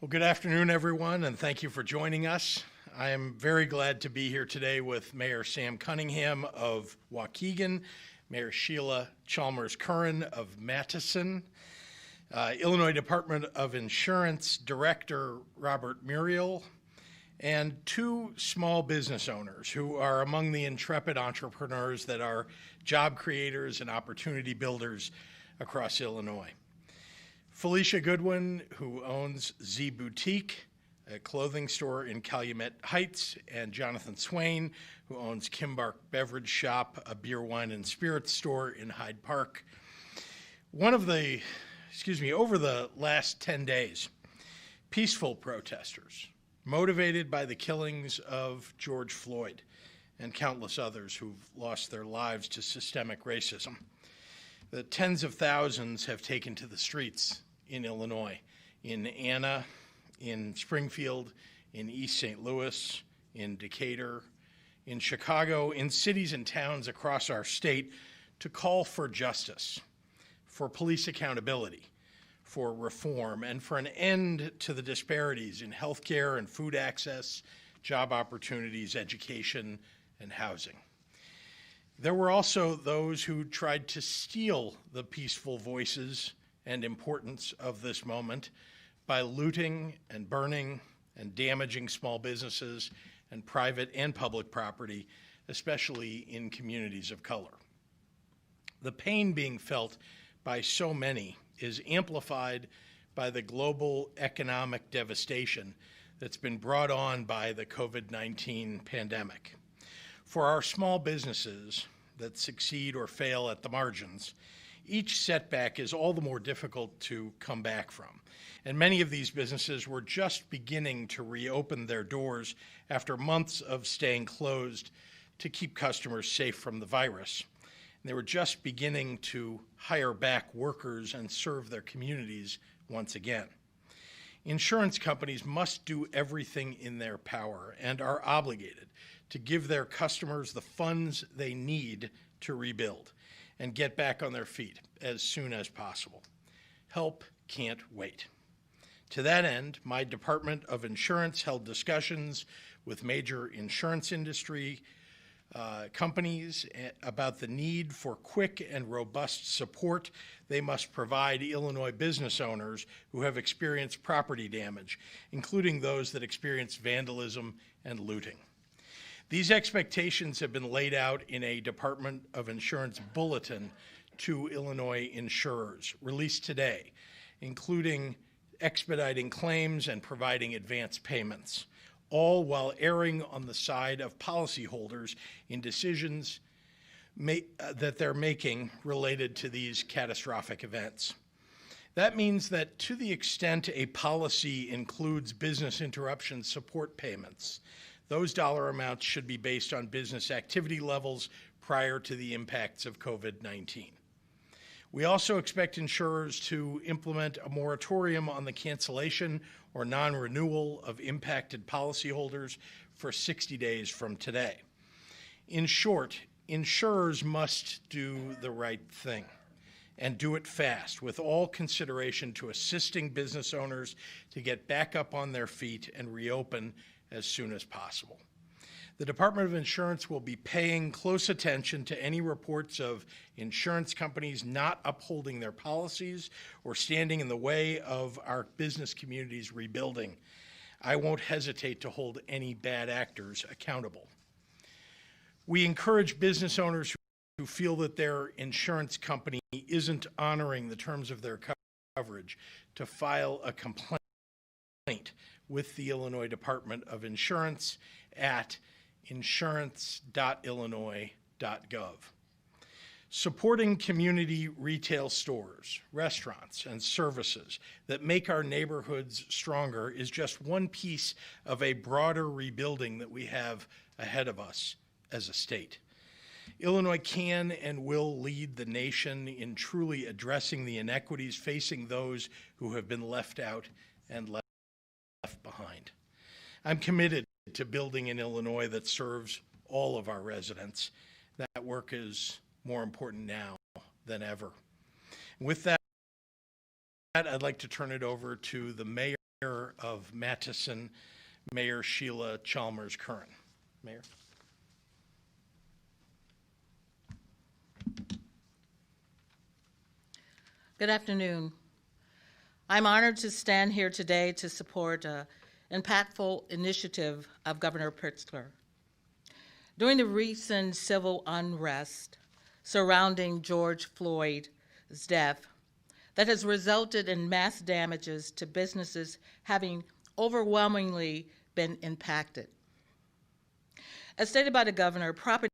Well, good afternoon, everyone, and thank you for joining us. I am very glad to be here today with Mayor Sam Cunningham of Waukegan, Mayor Sheila Chalmers-Curran of Mattison, Illinois Department of Insurance Director Robert Muriel, and two small business owners who are among the intrepid entrepreneurs that are job creators and opportunity builders across Illinois. Felicia Goodwin, who owns Z Boutique, a clothing store in Calumet Heights, and Jonathan Swain, who owns Kimbark Beverage Shop, a beer, wine, and spirits store in Hyde Park. Over the last 10 days, peaceful protesters, motivated by the killings of George Floyd and countless others who've lost their lives to systemic racism, the tens of thousands have taken to the streets in Illinois, in Anna, in Springfield, in East St. Louis, in Decatur, in Chicago, in cities and towns across our state to call for justice, for police accountability, for reform, and for an end to the disparities in healthcare and food access, job opportunities, education, and housing. There were also those who tried to steal the peaceful voices and importance of this moment by looting and burning and damaging small businesses and private and public property, especially in communities of color. The pain being felt by so many is amplified by the global economic devastation that's been brought on by the COVID-19 pandemic. For our small businesses that succeed or fail at the margins, each setback is all the more difficult to come back from. And many of these businesses were just beginning to reopen their doors after months of staying closed to keep customers safe from the virus. And they were just beginning to hire back workers and serve their communities once again. Insurance companies must do everything in their power and are obligated to give their customers the funds they need to rebuild and get back on their feet as soon as possible. Help can't wait. To that end, my Department of Insurance held discussions with major insurance industry companies about the need for quick and robust support they must provide Illinois business owners who have experienced property damage, including those that experience vandalism and looting. These expectations have been laid out in a Department of Insurance bulletin to Illinois insurers released today, including expediting claims and providing advance payments, all while erring on the side of policyholders in decisions that they're making related to these catastrophic events. That means that to the extent a policy includes business interruption support payments, those dollar amounts should be based on business activity levels prior to the impacts of COVID-19. We also expect insurers to implement a moratorium on the cancellation or non-renewal of impacted policyholders for 60 days from today. In short, insurers must do the right thing and do it fast, with all consideration to assisting business owners to get back up on their feet and reopen as soon as possible. The Department of Insurance will be paying close attention to any reports of insurance companies not upholding their policies or standing in the way of our business community's rebuilding. I won't hesitate to hold any bad actors accountable. We encourage business owners who feel that their insurance company isn't honoring the terms of their coverage to file a complaint with the Illinois Department of Insurance at insurance.illinois.gov. Supporting community retail stores, restaurants, and services that make our neighborhoods stronger is just one piece of a broader rebuilding that we have ahead of us as a state. Illinois can and will lead the nation in truly addressing the inequities facing those who have been left out and left behind. I'm committed to building an Illinois that serves all of our residents. That work is more important now than ever. With that, I'd like to turn it over to the mayor of Madison, Mayor Sheila Chalmers Curran. Mayor. Good afternoon. I'm honored to stand here today to support an impactful initiative of Governor Pritzker. During the recent civil unrest surrounding George Floyd's death that has resulted in mass damages to businesses having overwhelmingly been impacted. As stated by the governor, property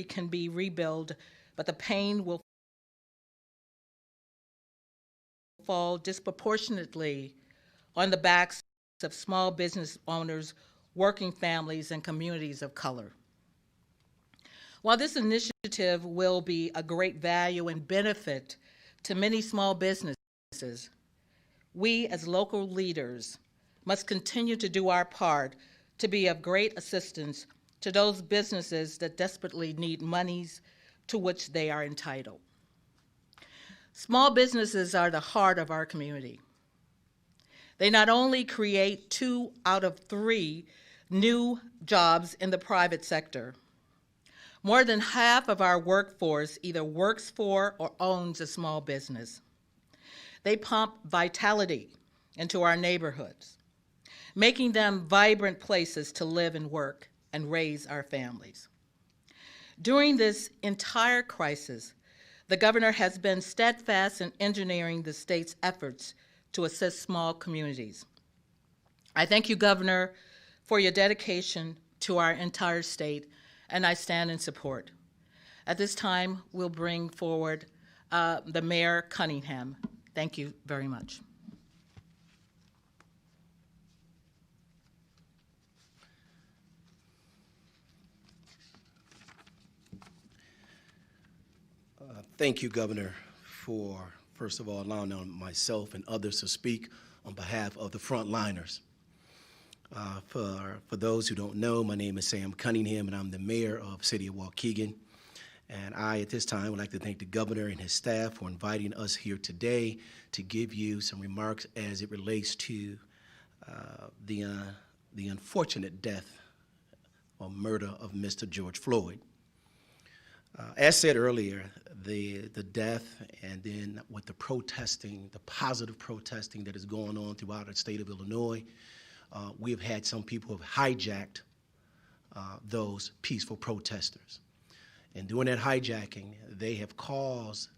can be rebuilt, but the pain will fall disproportionately on the backs of small business owners, working families, and communities of color. While this initiative will be a great value and benefit to many small businesses, we as local leaders must continue to do our part to be of great assistance to those businesses that desperately need monies to which they are entitled. Small businesses are the heart of our community. They not only create 2 out of 3 new jobs in the private sector. More than half of our workforce either works for or owns a small business. They pump vitality into our neighborhoods, making them vibrant places to live and work and raise our families. During this entire crisis, the governor has been steadfast in engineering the state's efforts to assist small communities. I thank you, Governor, for your dedication to our entire state, and I stand in support. At this time, we'll bring forward the Mayor Cunningham. Thank you very much. Thank you, Governor, for, first of all, allowing myself and others to speak on behalf of the frontliners. For those who don't know, my name is Sam Cunningham, and I'm the mayor of the city of Waukegan. And I, at this time, would like to thank the governor and his staff for inviting us here today to give you some remarks as it relates to the unfortunate death or murder of Mr. George Floyd. As said earlier, the death and then with the protesting, the positive protesting that is going on throughout the state of Illinois, we have had some people who have hijacked those peaceful protesters. And during that hijacking, they have caused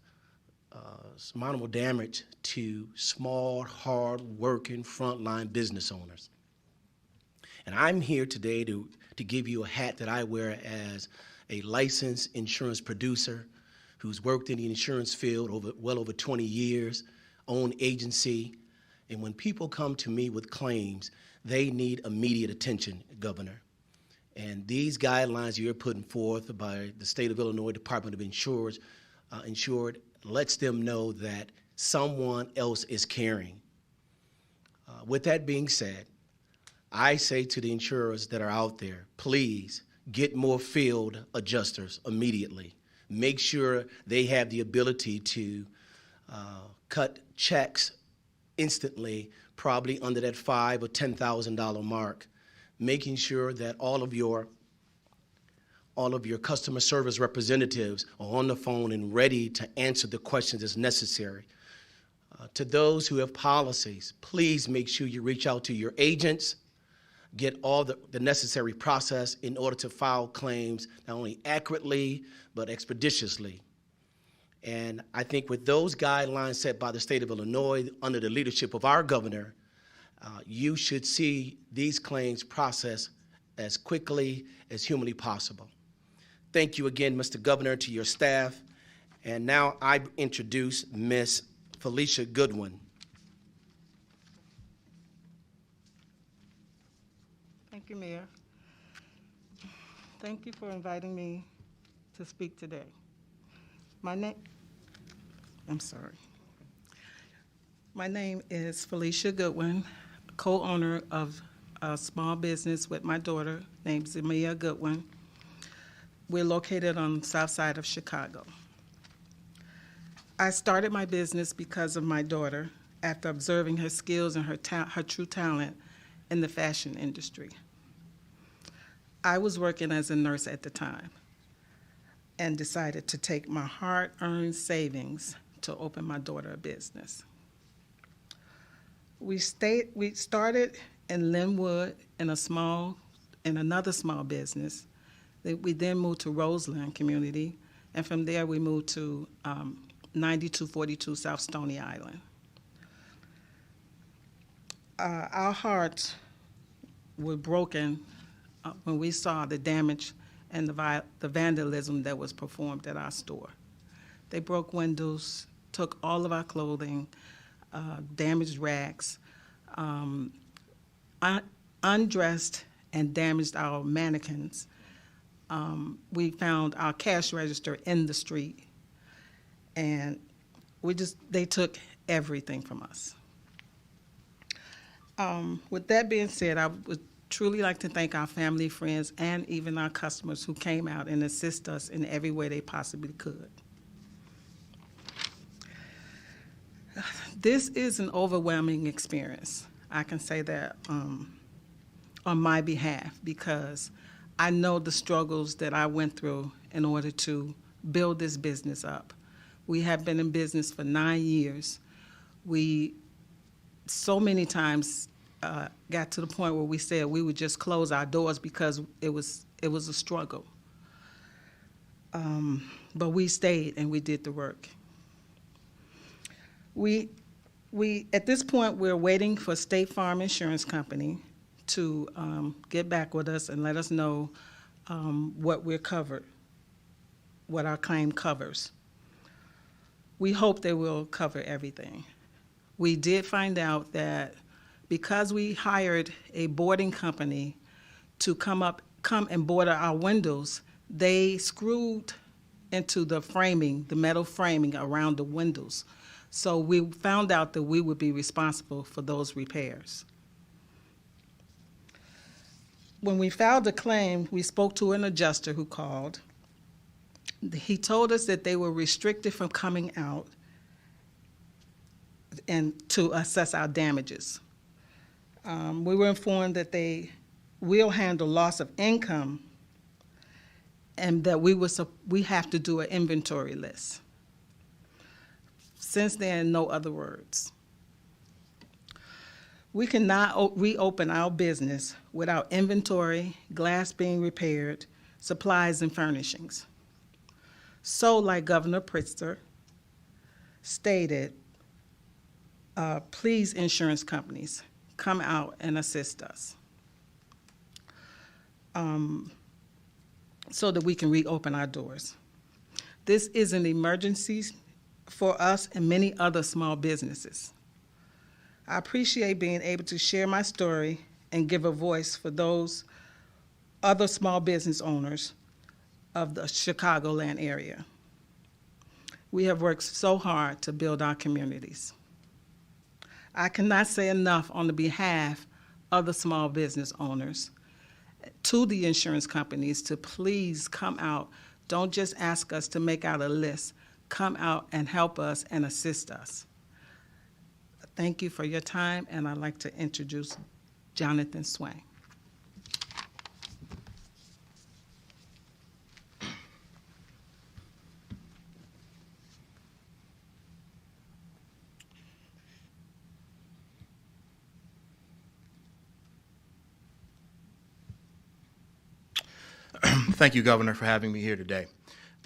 surmountable damage to small, hard-working, frontline business owners. And I'm here today to give you a hat that I wear as a licensed insurance producer who's worked in the insurance field well over 20 years, own agency. And when people come to me with claims, they need immediate attention, Governor. And these guidelines you're putting forth by the state of Illinois Department of Insured lets them know that someone else is caring. With that being said, I say to the insurers that are out there, please get more field adjusters immediately. Make sure they have the ability to cut checks instantly, probably under that $5,000 or $10,000 mark, making sure that all of your customer service representatives are on the phone and ready to answer the questions as necessary. To those who have policies, please make sure you reach out to your agents, get all the necessary process in order to file claims not only accurately, but expeditiously. And I think with those guidelines set by the state of Illinois under the leadership of our governor, you should see these claims processed as quickly as humanly possible. Thank you again, Mr. Governor, to your staff. And now I introduce Ms. Felicia Goodwin. Thank you, Mayor. Thank you for inviting me to speak today. My name is Felicia Goodwin, co-owner of a small business with my daughter named Zemia Goodwin. We're located on the south side of Chicago. I started my business because of my daughter after observing her skills and her true talent in the fashion industry. I was working as a nurse at the time and decided to take my hard-earned savings to open my daughter a business. We started in Linwood in another small business. We then moved to Roseland community, and from there we moved to 9242 South Stony Island. Our hearts were broken when we saw the damage and the vandalism that was performed at our store. They broke windows, took all of our clothing, damaged racks, undressed and damaged our mannequins. We found our cash register in the street, and they took everything from us. With that being said, I would truly like to thank our family, friends, and even our customers who came out and assist us in every way they possibly could. This is an overwhelming experience. I can say that on my behalf, because I know the struggles that I went through in order to build this business up. We have been in business for 9 years. We so many times got to the point where we said we would just close our doors because it was a struggle. But we stayed and we did the work. We at this point, we're waiting for State Farm Insurance Company to get back with us and let us know what we're covered, what our claim covers. We hope they will cover everything. We did find out that because we hired a boarding company to come and board our windows, they screwed into the framing, the metal framing around the windows. So we found out that we would be responsible for those repairs. When we filed the claim, we spoke to an adjuster who called. He told us that they were restricted from coming out and to assess our damages. We were informed that they will handle loss of income and that we have to do an inventory list. Since then, no other words. We cannot reopen our business without inventory, glass being repaired, supplies, and furnishings. So, like Governor Pritzker stated, please, insurance companies, come out and assist us so that we can reopen our doors. This is an emergency for us and many other small businesses. I appreciate being able to share my story and give a voice for those other small business owners of the Chicagoland area. We have worked so hard to build our communities. I cannot say enough on the behalf of the small business owners to the insurance companies to please come out. Don't just ask us to make out a list. Come out and help us and assist us. Thank you for your time, and I'd like to introduce Jonathan Swain. Thank you, Governor, for having me here today.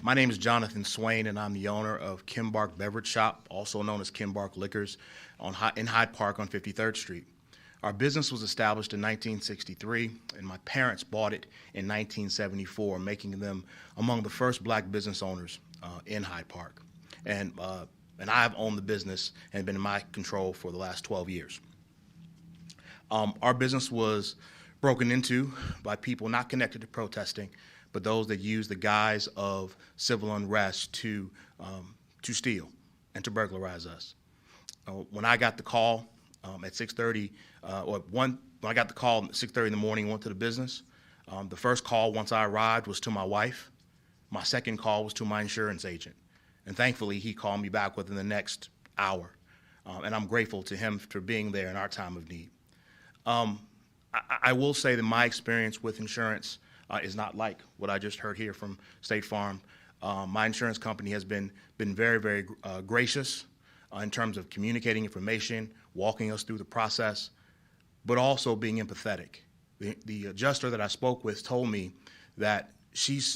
My name is Jonathan Swain, and I'm the owner of Kimbark Beverage Shop, also known as Kimbark Liquors, in Hyde Park on 53rd Street. Our business was established in 1963, and my parents bought it in 1974, making them among the first black business owners in Hyde Park. And I have owned the business and been in my control for the last 12 years. Our business was broken into by people not connected to protesting, but those that use the guise of civil unrest to steal and to burglarize us. When I got the call at 6:30, when I got the call at 6:30 in the morning, went to the business. The first call once I arrived was to my wife. My second call was to my insurance agent, and thankfully he called me back within the next hour. and I'm grateful to him for being there in our time of need. I will say that my experience with insurance is not like what I just heard here from State Farm. My insurance company has been very, very gracious in terms of communicating information, walking us through the process, but also being empathetic. The adjuster that I spoke with told me that she's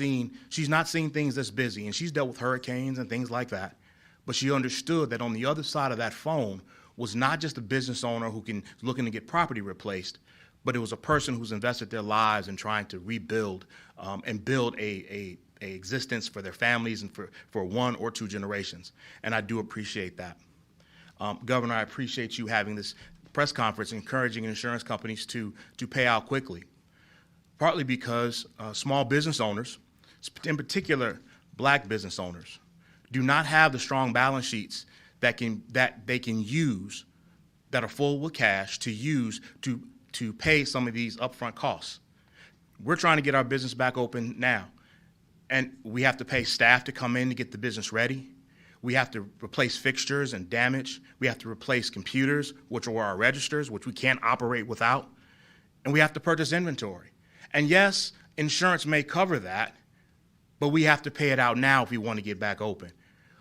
not seen things this busy, and she's dealt with hurricanes and things like that, but she understood that on the other side of that phone was not just a business owner looking to get property replaced, but it was a person who's invested their lives in trying to rebuild and build a existence for their families and for one or two generations. And I do appreciate that. Governor, I appreciate you having this press conference encouraging insurance companies to pay out quickly, partly because small business owners, in particular black business owners, do not have the strong balance sheets that they can use, that are full with cash to use to pay some of these upfront costs. We're trying to get our business back open now, and we have to pay staff to come in to get the business ready. We have to replace fixtures and damage. We have to replace computers, which are our registers, which we can't operate without. And we have to purchase inventory. And yes, insurance may cover that, but we have to pay it out now if we want to get back open.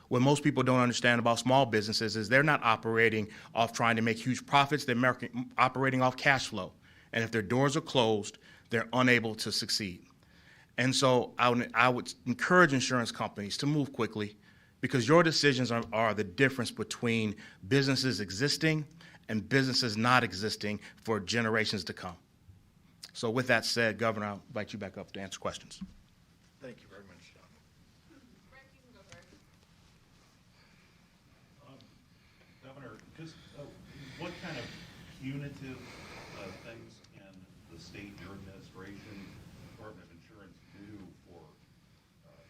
What most people don't understand about small businesses is they're not operating off trying to make huge profits, they're operating off cash flow. And if their doors are closed, they're unable to succeed. And so I would encourage insurance companies to move quickly, because your decisions are the difference between businesses existing and businesses not existing for generations to come. So with that said, Governor, I'll invite you back up to answer questions. Thank you very much, John. Governor, just what kind of punitive things can the state, your administration, Department of Insurance do for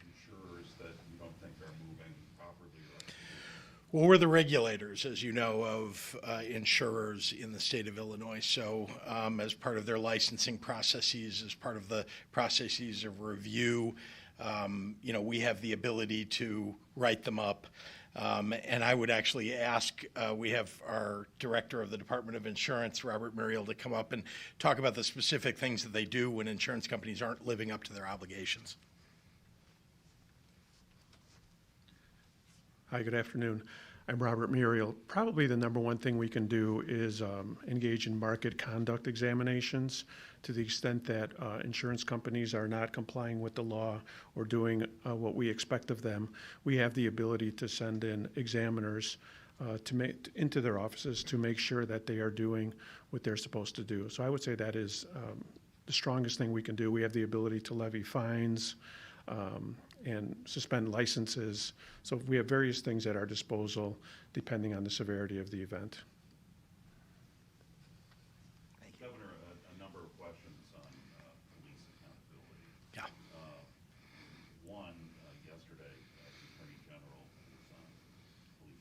insurers that you don't think are moving properly? Well, we're the regulators, as you know, of insurers in the state of Illinois. So as part of their licensing processes, as part of the processes of review, we have the ability to write them up. And I would actually ask, we have our director of the Department of Insurance, Robert Muriel, to come up and talk about the specific things that they do when insurance companies aren't living up to their obligations. Hi, good afternoon. I'm Robert Muriel. Probably the number one thing we can do is engage in market conduct examinations to the extent that insurance companies are not complying with the law or doing what we expect of them. We have the ability to send in examiners into their offices to make sure that they are doing what they're supposed to do. So I would say that is the strongest thing we can do. We have the ability to levy fines, and suspend licenses. So we have various things at our disposal depending on the severity of the event. Governor, a number of questions on police accountability. Yeah. One, yesterday, the Attorney General was on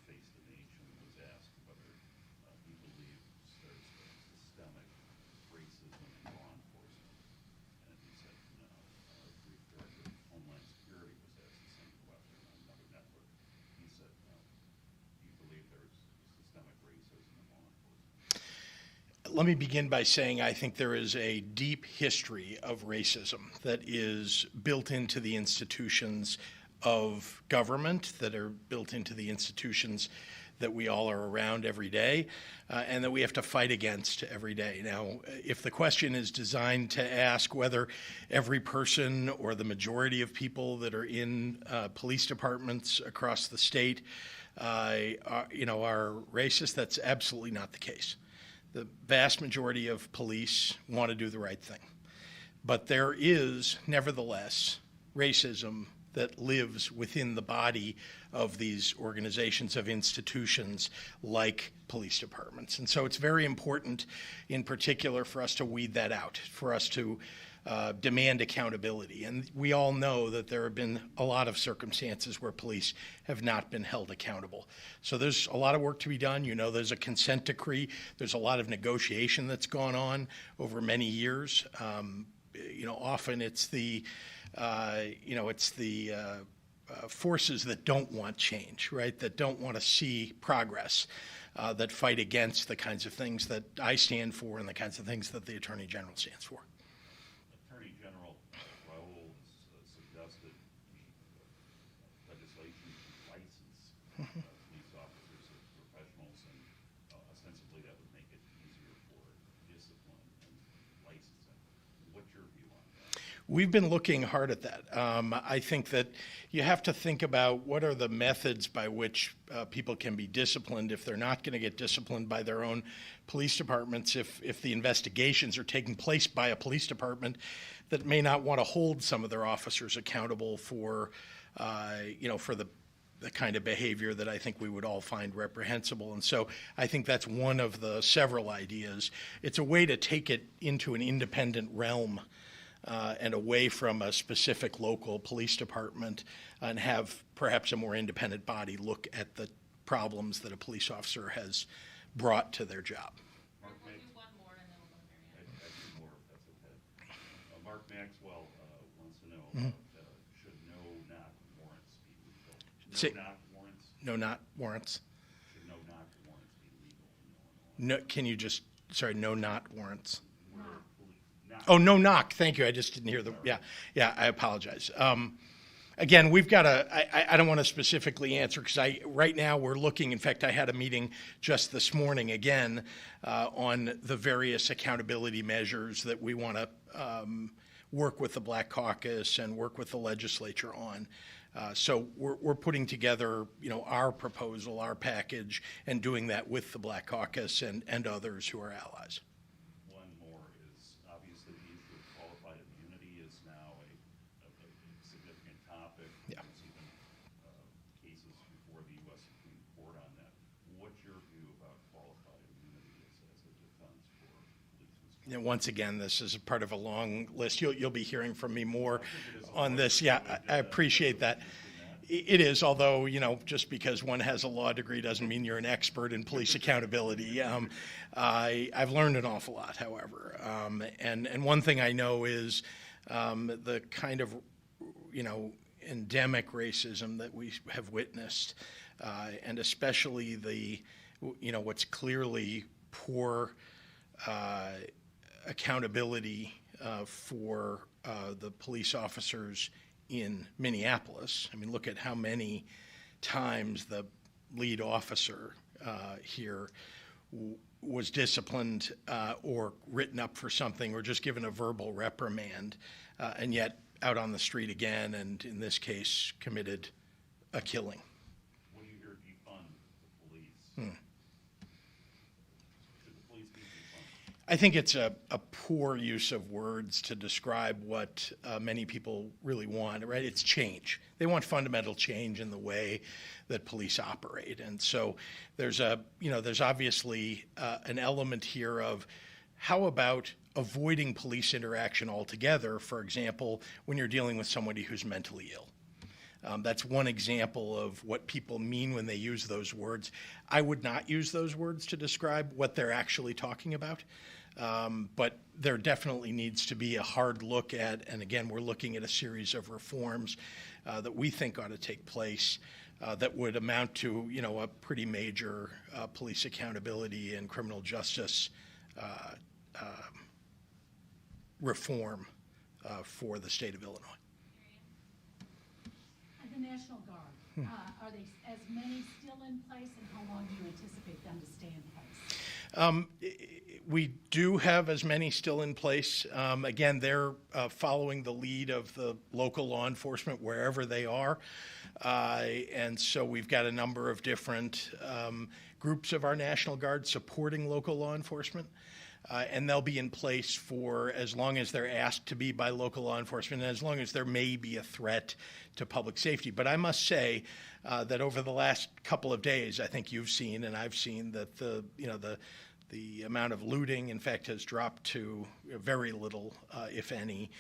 Face the Nation, was asked whether he believes there's systemic racism in law enforcement, and he said no. The Director of Homeland Security was asked the same question on another network. He said no. Do you believe there's systemic racism in law enforcement? Let me begin by saying I think there is a deep history of racism that is built into the institutions of government, that are built into the institutions that we all are around every day, and that we have to fight against every day. Now, if the question is designed to ask whether every person or the majority of people that are in police departments across the state are racist, that's absolutely not the case. The vast majority of police want to do the right thing. But there is, nevertheless, racism that lives within the body of these organizations, of institutions like police departments. And so it's very important, in particular, for us to weed that out, for us to demand accountability. And we all know that there have been a lot of circumstances where police have not been held accountable. So there's a lot of work to be done. You know, there's a consent decree. There's a lot of negotiation that's gone on over many years. Often it's the forces that don't want change, right? That don't want to see progress. that fight against the kinds of things that I stand for and the kinds of things that the Attorney General stands for. Attorney General Raoul has suggested legislation to license police officers as professionals, and ostensibly that would make it easier for discipline and licensing. What's your view on that? We've been looking hard at that. I think that you have to think about what are the methods by which people can be disciplined if they're not going to get disciplined by their own police departments, if the investigations are taking place by a police department that may not want to hold some of their officers accountable for, for the kind of behavior that I think we would all find reprehensible. And so I think that's one of the several ideas. It's a way to take it into an independent realm and away from a specific local police department, and have perhaps a more independent body look at the problems that a police officer has brought to their job. Mark Maxwell wants to know, should no-knock warrants be legal? No-knock warrants? No-knock warrants? Should no-knock warrants be legal in Illinois? No, can you just, sorry, no-knock warrants? Where Oh, no knock. Thank you. I just didn't hear the, yeah, I apologize. Again, we've got I don't want to specifically answer because right now we're looking, in fact, I had a meeting just this morning again on the various accountability measures that we want to work with the Black Caucus and work with the legislature on. So we're putting together, our proposal, our package, and doing that with the Black Caucus and others who are allies. One more is, obviously, the issue of qualified immunity is now a significant topic. Yeah. There's even cases before the U.S. Supreme Court on that. What's your view about qualified immunity as a defense for police? Once again, this is a part of a long list. You'll be hearing from me more on this. Yeah, I appreciate that. It is, although, just because one has a law degree doesn't mean you're an expert in police accountability. I've learned an awful lot, however. And one thing I know is the kind of, endemic racism that we have witnessed, and especially the, what's clearly poor accountability for the police officers in Minneapolis. I mean, look at how many times the lead officer here was disciplined or written up for something or just given a verbal reprimand, and yet out on the street again, and in this case committed a killing. When you hear defund the police, should the police be defunded? I think it's a poor use of words to describe what many people really want, right? It's change. They want fundamental change in the way that police operate. And so there's obviously an element here of how about avoiding police interaction altogether, for example, when you're dealing with somebody who's mentally ill. That's one example of what people mean when they use those words. I would not use those words to describe what they're actually talking about. But there definitely needs to be a hard look at, and again, we're looking at a series of reforms that we think ought to take place that would amount to, a pretty major police accountability and criminal justice reform for the state of Illinois. The National Guard, are they as many still in place, and how long do you anticipate them to stay in place? We do have as many still in place. Again, they're following the lead of the local law enforcement wherever they are. And so we've got a number of different groups of our National Guard supporting local law enforcement. And they'll be in place for as long as they're asked to be by local law enforcement, and as long as there may be a threat to public safety. But I must say that over the last couple of days, I think you've seen and I've seen that the amount of looting, in fact, has dropped to very little, if any,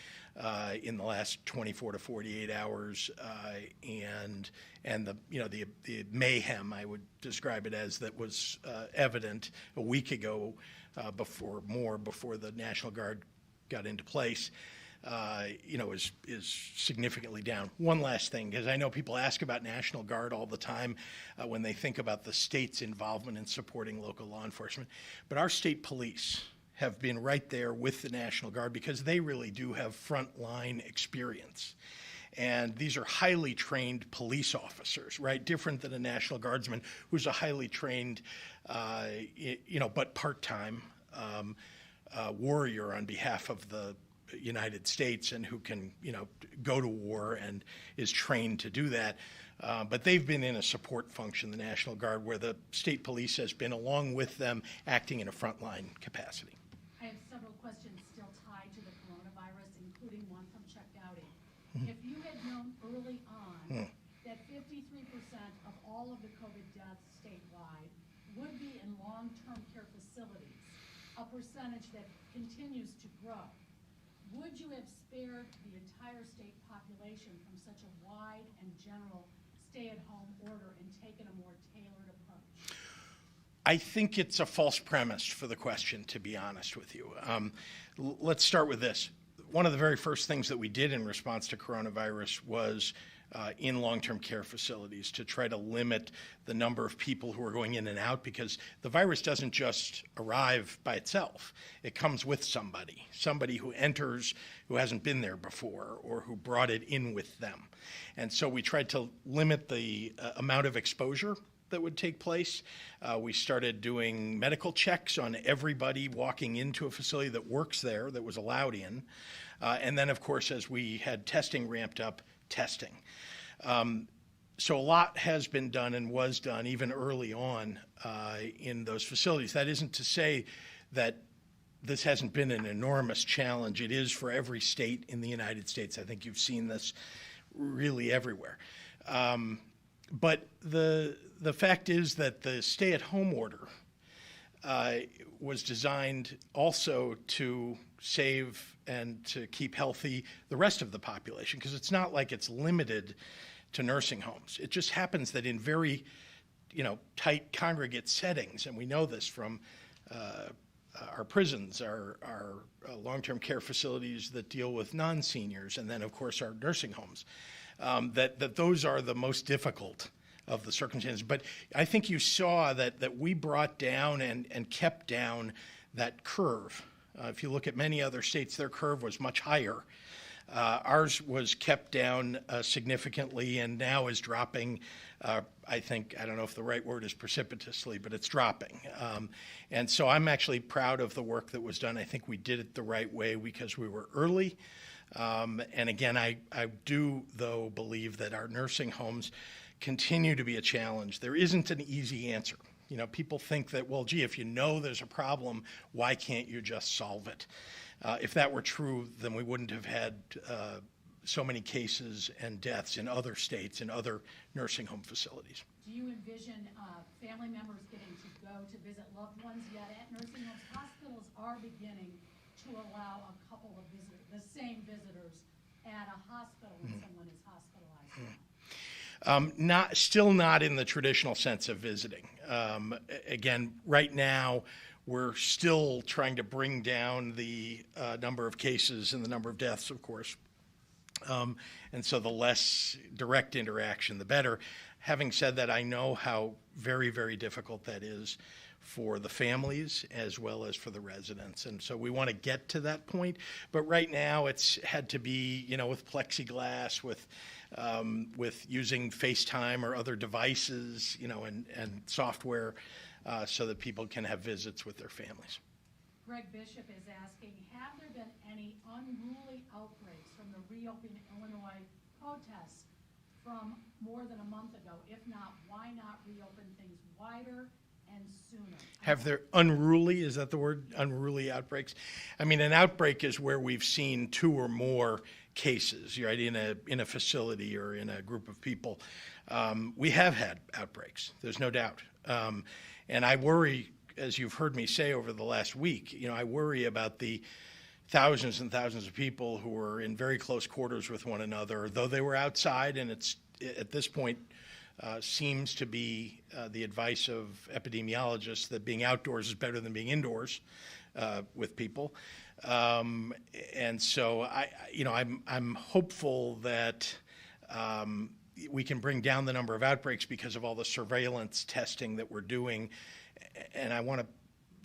in the last 24 to 48 hours, and the mayhem, I would describe it as, that was evident a week ago before the National Guard got into place. is significantly down. One last thing, because I know people ask about National Guard all the time when they think about the state's involvement in supporting local law enforcement. But our state police have been right there with the National Guard because they really do have frontline experience. And these are highly trained police officers, right? Different than a National Guardsman who's a highly trained, but part-time warrior on behalf of the United States and who can, go to war and is trained to do that. But they've been in a support function, the National Guard, where the state police has been along with them acting in a frontline capacity. I have several questions still tied to the coronavirus, including one from Chuck Dowdy. If you had known early on that 53% of all of the COVID deaths statewide would be in long-term care facilities, a percentage that continues to grow, would you have spared the entire state population from such a wide and general stay-at-home order and taken a more tailored approach? I think it's a false premise for the question, to be honest with you. Let's start with this. One of the very first things that we did in response to coronavirus was in long-term care facilities to try to limit the number of people who are going in and out, because the virus doesn't just arrive by itself. It comes with somebody who enters who hasn't been there before or who brought it in with them. And so we tried to limit the amount of exposure that would take place. We started doing medical checks on everybody walking into a facility that works there, that was allowed in. And then, of course, as we had testing ramped up, testing. So a lot has been done and was done even early on in those facilities. That isn't to say that this hasn't been an enormous challenge. It is for every state in the United States. I think you've seen this really everywhere. But the fact is that the stay-at-home order was designed also to save and to keep healthy the rest of the population, because it's not like it's limited to nursing homes. It just happens that in very, tight congregate settings, and we know this from our prisons, our long-term care facilities that deal with non-seniors, and then, of course, our nursing homes, that those are the most difficult of the circumstances. But I think you saw that we brought down and kept down that curve. If you look at many other states, their curve was much higher. Ours was kept down significantly and now is dropping, I don't know if the right word is precipitously, but it's dropping. And so I'm actually proud of the work that was done. I think we did it the right way because we were early. And again, I do, though, believe that our nursing homes continue to be a challenge. There isn't an easy answer. People think that, well, gee, if you know there's a problem, why can't you just solve it? If that were true, then we wouldn't have had so many cases and deaths in other states and other nursing home facilities. Do you envision family members getting to go to visit loved ones yet at nursing homes? Hospitals are beginning to allow a couple of the same visitors at a hospital when someone is hospitalized. Still not in the traditional sense of visiting. Again, right now, we're still trying to bring down the number of cases and the number of deaths, of course. And so the less direct interaction, the better. Having said that, I know how very, very difficult that is for the families as well as for the residents. And so we want to get to that point. But right now, it's had to be, with plexiglass, with using FaceTime or other devices, and software so that people can have visits with their families. Greg Bishop is asking, have there been any unruly outbreaks from the Reopen Illinois protests from more than a month ago? If not, why not reopen things wider and sooner? Have there unruly, is that the word, unruly outbreaks? I mean, an outbreak is where we've seen two or more cases, right, in a facility or in a group of people. We have had outbreaks, there's no doubt. And I worry, as you've heard me say over the last week, I worry about the thousands and thousands of people who were in very close quarters with one another, though they were outside, and it's at this point seems to be the advice of epidemiologists that being outdoors is better than being indoors. with people. And so I'm hopeful that we can bring down the number of outbreaks because of all the surveillance testing that we're doing. And I want to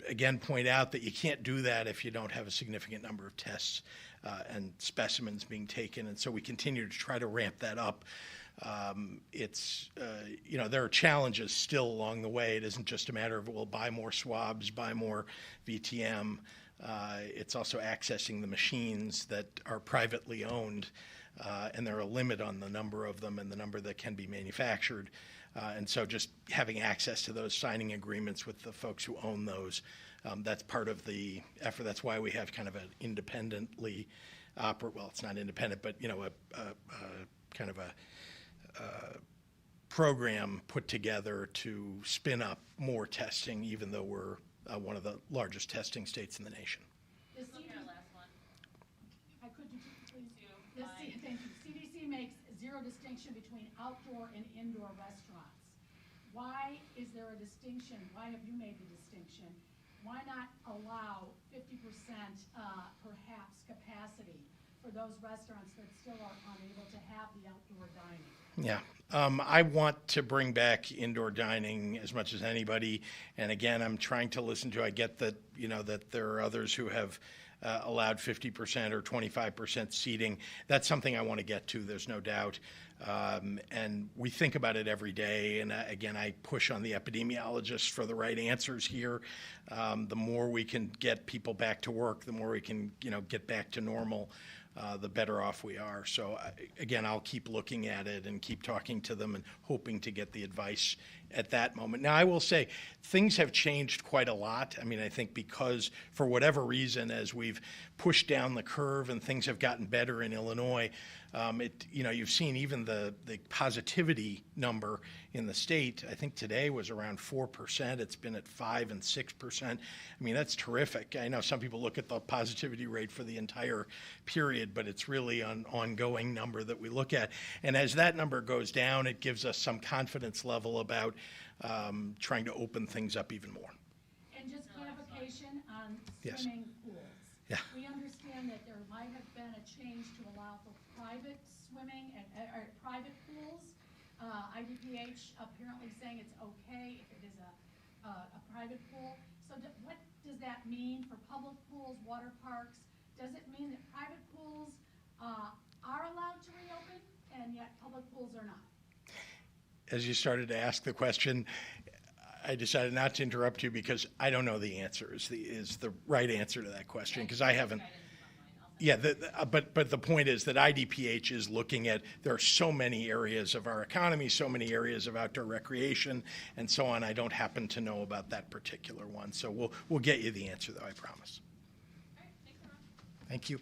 again point out that you can't do that if you don't have a significant number of tests and specimens being taken. And so we continue to try to ramp that up. There are challenges still along the way. It isn't just a matter of, we'll buy more swabs, buy more VTM. It's also accessing the machines that are privately owned, and there are a limit on the number of them and the number that can be manufactured. And so just having access to those, signing agreements with the folks who own those, that's part of the effort. That's why we have kind of an independently well, it's not independent, but kind of a program put together to spin up more testing, even though we're one of the largest testing states in the nation. Thank you. CDC makes zero distinction between outdoor and indoor restaurants. Why is there a distinction? Why have you made the distinction? Why not allow 50% perhaps capacity for those restaurants that still are unable to have the outdoor dining? Yeah, I want to bring back indoor dining as much as anybody. And again, I'm trying to listen to, I get that, that there are others who have allowed 50% or 25% seating. That's something I want to get to, there's no doubt. And we think about it every day. And again, I push on the epidemiologists for the right answers here. The more we can get people back to work, the more we can, get back to normal, the better off we are. So again, I'll keep looking at it and keep talking to them and hoping to get the advice at that moment. Now, I will say things have changed quite a lot. I mean, I think because for whatever reason, as we've pushed down the curve and things have gotten better in Illinois, you've seen even the positivity number in the state, I think today was around 4%. It's been at 5 and 6%. I mean, that's terrific. I know some people look at the positivity rate for the entire period, but it's really an ongoing number that we look at. And as that number goes down, it gives us some confidence level about trying to open things up even more. And just clarification on Yes. swimming pools. Yeah. We understand that there might have been a change to allow for private swimming and private pools. IDPH apparently saying it's okay if it is a private pool. So what does that mean for public pools, water parks? Does it mean that private pools are allowed to reopen and yet public pools are not? As you started to ask the question, I decided not to interrupt you because I don't know the answer is the right answer to that question, because I haven't. Yeah, but the point is that IDPH is looking at, there are so many areas of our economy, so many areas of outdoor recreation and so on. I don't happen to know about that particular one. So we'll get you the answer, though, I promise. All right, thanks so much. Thank you.